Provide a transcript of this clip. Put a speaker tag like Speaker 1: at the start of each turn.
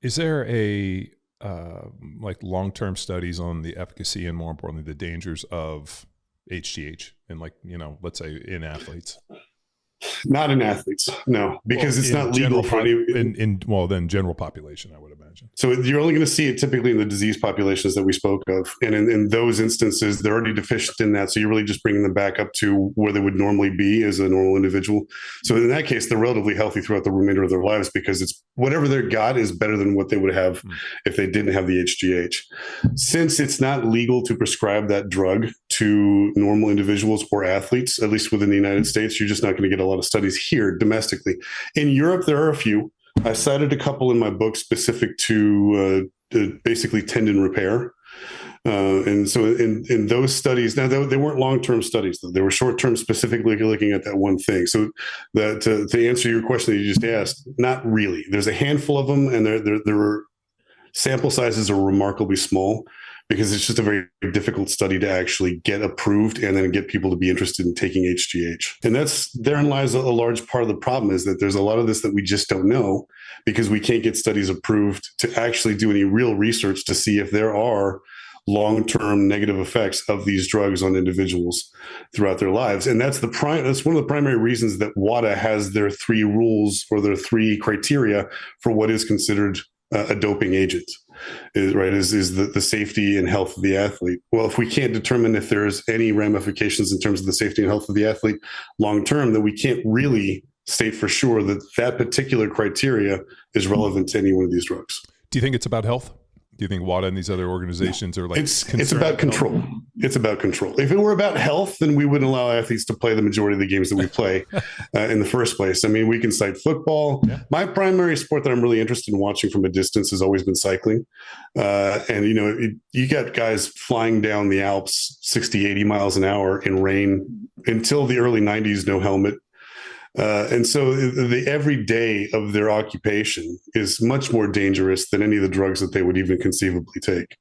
Speaker 1: Is there a like long-term studies on the efficacy and more importantly the dangers of HGH and like let's say in athletes?
Speaker 2: Not in athletes, no,
Speaker 1: Well,
Speaker 2: because it's
Speaker 1: in
Speaker 2: not legal
Speaker 1: general
Speaker 2: for any.
Speaker 1: then general population, I would imagine.
Speaker 2: So you're only going to see it typically in the disease populations that we spoke of. And in those instances, they're already deficient in that. So you're really just bringing them back up to where they would normally be as a normal individual. So in that case, they're relatively healthy throughout the remainder of their lives because it's whatever they've got is better than what they would have if they didn't have the HGH. Since it's not legal to prescribe that drug to normal individuals or athletes, at least within the United States, you're just not going to get a lot of studies here domestically. In Europe, there are a few. I cited a couple in my book specific to basically tendon repair. And so in those studies, now they weren't long-term studies, they were short-term, specifically looking at that one thing. So that to answer your question that you just asked, not really. There's a handful of them, and their sample sizes are remarkably small because it's just a very difficult study to actually get approved and then get people to be interested in taking HGH. And therein lies a large part of the problem, is that there's a lot of this that we just don't know because we can't get studies approved to actually do any real research to see if there are long-term negative effects of these drugs on individuals throughout their lives. And that's one of the primary reasons that WADA has their 3 rules or their 3 criteria for what is considered a doping agent. Is the safety and health of the athlete. Well, if we can't determine if there's any ramifications in terms of the safety and health of the athlete long term, then we can't really state for sure that that particular criteria is relevant to any one of these drugs.
Speaker 1: Do you think it's about health? Do you think WADA and these other organizations are like
Speaker 2: it's about control? It's about control. If it were about health, then we wouldn't allow athletes to play the majority of the games that we play in the first place. I mean, we can cite football. Yeah. My primary sport that I'm really interested in watching from a distance has always been cycling. And, you got guys flying down the Alps 60, 80 miles an hour in rain until the early 90s, no helmet. And so the every day of their occupation is much more dangerous than any of the drugs that they would even conceivably take.